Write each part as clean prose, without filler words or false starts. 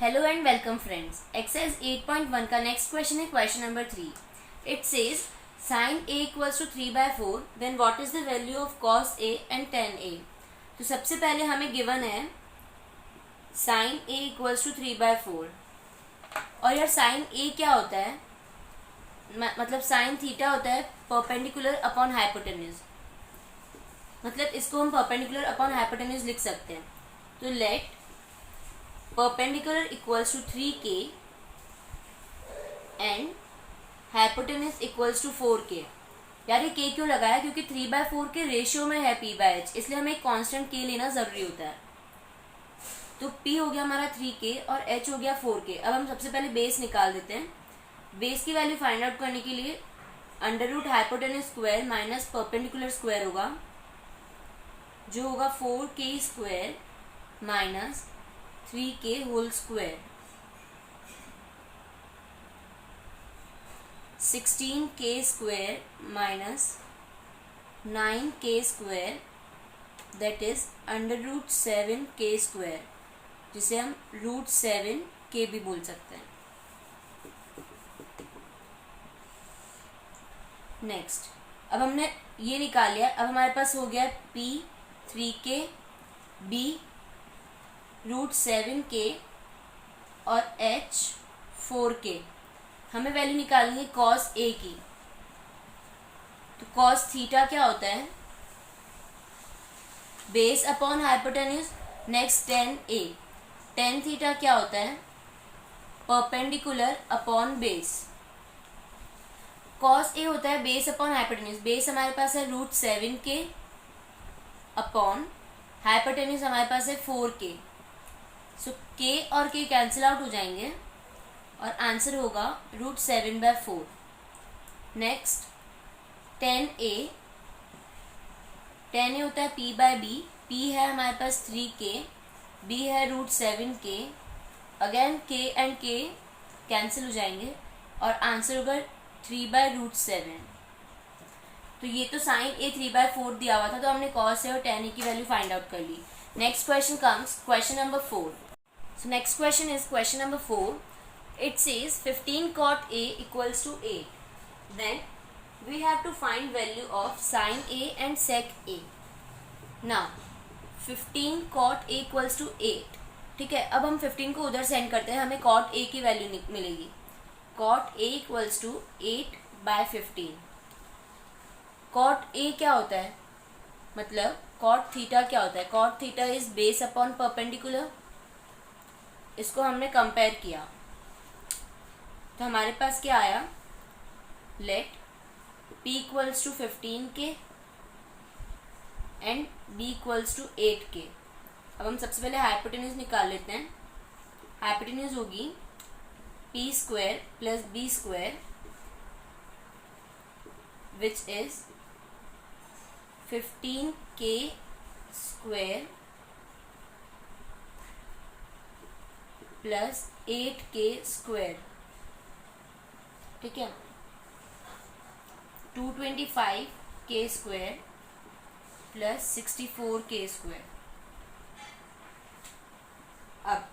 Hello and welcome friends. Exercise 8.1 का next question है question number 3। It says sin a equals to 3/4 then what is the value of cos a and tan a। तो सबसे पहले हमें given है sin a equals to 3/4 और यार sin a क्या होता है, मतलब sin थीटा होता है परपेंडिकुलर अपॉन हाइपोटेन्यूज, मतलब इसको हम परपेंडिकुलर अपॉन हाइपोटेन्यूज लिख सकते हैं। तो late perpendicular equals to 3k and hypotenuse equals to 4k। यार ये k क्यों लगाया, क्योंकि 3/4 के रेशियो में है p/h, इसलिए हमें एक कांस्टेंट k लेना जरूरी होता है। तो p हो गया हमारा 3k और h हो गया 4k। अब हम सबसे पहले बेस निकाल देते हैं। बेस की वैल्यू फाइंड आउट करने के लिए under root hypotenuse square minus perpendicular square होगा, जो होगा 4k square minus 3k whole square, 16k square minus 9k square, that is under root 7k square, जिसे हम रूट 7k भी बोल सकते हैं। नेक्स्ट, अब हमने ये निकाल लिया। अब हमारे पास हो गया p 3k, b root 7k और h 4k। हमें वैल्यू निकालनी है cos a की। तो cos थीटा क्या होता है, base upon hypotenuse. Next tan a, tan theta क्या होता है, perpendicular upon base. cos a होता है बेस अपॉन हाइपोटेन्यूज। बेस हमारे पास है रूट 7k अपॉन हाइपोटेन्यूज हमारे पास है 4k। सो k और k कैंसिल आउट हो जाएंगे और आंसर होगा root 7/4। Next tan a, tan a होता है p/b। p है हमारे पास 3k, b है root 7k, again k and k cancel हो जाएंगे और आंसर होगा 3/√7। तो ये तो साइन a 3/4 दिया हुआ था, तो हमने cos a और tan a की वैल्यू फाइंड आउट कर ली। Next question comes question number 4। So next question is question number 4. It says 15 cot A equals to 8. Then we have to find value of sin A and sec A. Now 15 cot A equals to 8. ठीक है, अब हम 15 को उधर send करते हैं, हमें cot A की वैल्यू मिलेगी। cot A equals to 8/15। cot A क्या होता है, मतलब cot थीटा क्या होता है, cot theta is base upon perpendicular. इसको हमने कंपेयर किया तो हमारे पास क्या आया, let p equals to 15k and b equals to 8k। अब हम सबसे पहले हाइपोटेन्यूज निकाल लेते हैं। हाइपोटेन्यूज होगी p square plus b square which is 15k square plus 8k square. ठीक है, 225k square plus 64k square. अब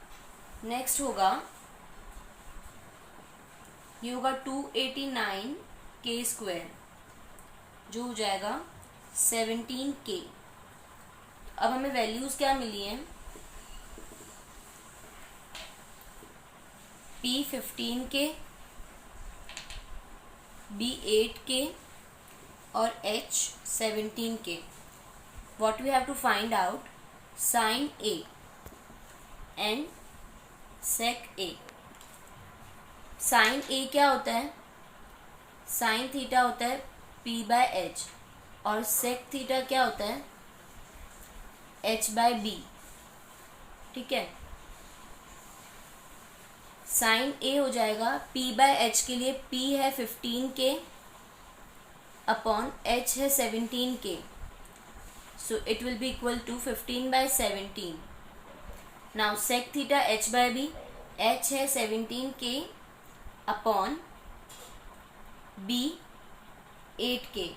नेक्स्ट होगा, ये होगा 289k स्क्वायर, जो हो जाएगा 17k। अब हमें वैल्यूज क्या मिली हैं, p 15k, b 8k और h 17k। what we have to find out sin a and sec a। sin a क्या होता है, sin थीटा होता है p/h और sec थीटा क्या होता है h/b। ठीक है, साइन ए हो जाएगा p/h के लिए p है 15k अपॉन h है 17k, so it will be equal to 15/17। Now sec theta h/b, h है 17k upon b 8k,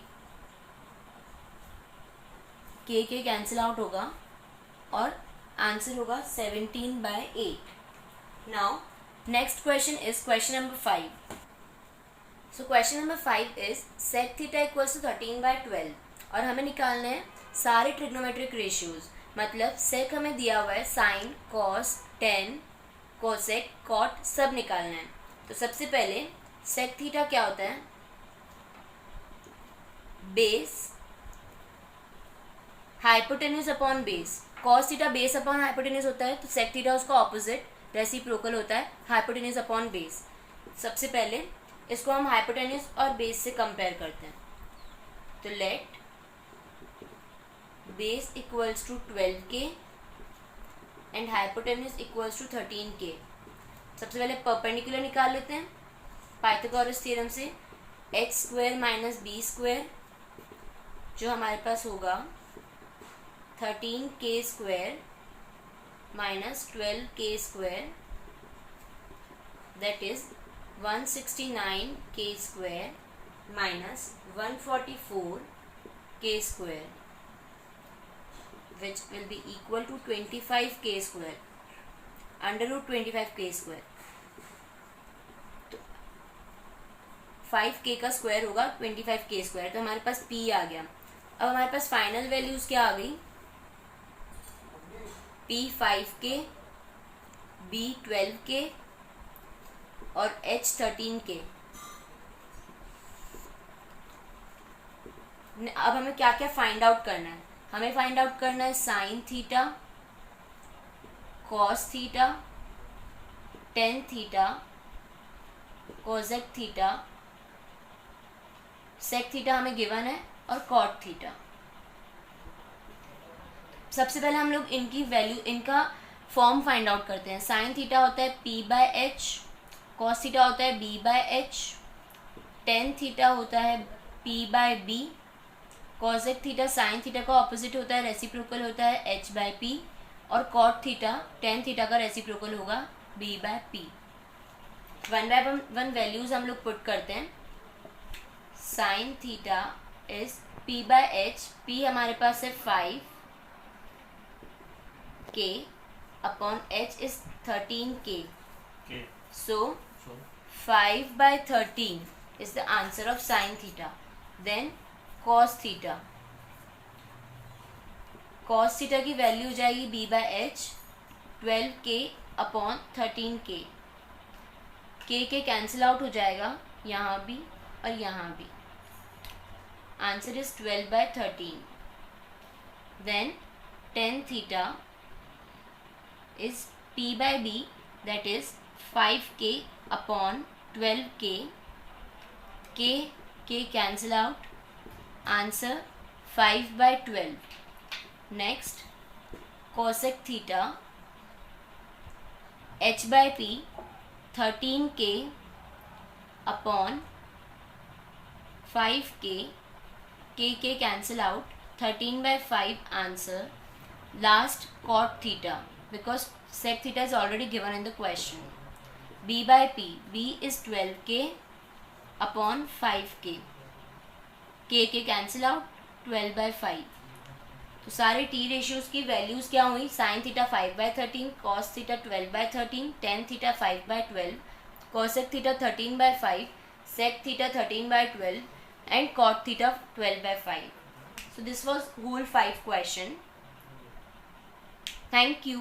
k cancel out होगा और आंसर होगा 17/8। Now, next question is question number 5. So question number 5 is sec theta equals to 13/12 और हमें निकालना है सारे trigonometric ratios. मतलब sec हमें दिया हुआ है, sin, cos, tan, cosec, cot सब निकालना है. तो सबसे पहले sec थीटा क्या होता है? Base hypotenuse upon base. cos theta base upon hypotenuse होता है, तो sec थीटा उसका ऑपोजिट रेसिप्रोकल होता है, हाइपोटेन्यूज अपॉन बेस. सबसे पहले इसको हम हाइपोटेन्यूज और बेस से कंपेयर करते हैं. तो let base equals to 12k and hypotenuse equals to 13k. सबसे पहले परपेंडिकुलर निकाल लेते हैं पाइथागोरस थ्योरम से. x square minus B square जो हमारे पास होगा 13k square minus 12k square, that is 169k square minus 144k square, which will be equal to 25k square, under root 25k square. तो 5k का square होगा 25k square. तो हमारे पास p आ गया. अब हमारे पास फाइनल वैल्यूज क्या आ गई? p 5k, b 12k और h 13k. अब हमें क्या क्या फाइंड आउट करना है? हमें फाइंड आउट करना है sine theta, cos theta, tan theta, cosec theta, sec theta हमें गिवन है, और कॉट थीटा. सबसे पहले हम लोग इनकी वैल्यू, इनका फॉर्म फाइंड आउट करते हैं. साइन थीटा होता है p/h, कॉस थीटा होता है b/h, टेन थीटा होता है p/b, cosec theta sine theta का ऑपोजिट होता है, रेसिप्रोकल होता है h/p, और कॉट थीटा टेन थीटा का रेसिप्रोकल होगा b/p. One by one values हम लोग पुट करते हैं. Sine theta is p/h, p हमारे पास है 5k upon h is 13k. So 5/13 is the answer of sin theta. Then cos theta. Cos theta की वैल्यू हो जाएगी b/h 12k upon 13k. k के कैंसिल आउट हो जाएगा यहाँ भी और यहाँ भी. Answer is 12/13. Then tan theta is p/b, that is 5k upon 12k. k cancel out. Answer 5/12. Next, cosec theta h/p 13k upon 5k. k cancel out. 13/5 answer. Last, cot theta, because sec theta is already given in the question. b/p, b is 12k upon 5k. k cancel out 12/5. तो सारे t ratios की values क्या हुई? Sine theta 5/13, cos theta 12/13, tan theta 5/12, cosec theta 13/5, sec theta 13/12 and cot theta 12/5. So this was whole 5 question. Thank you.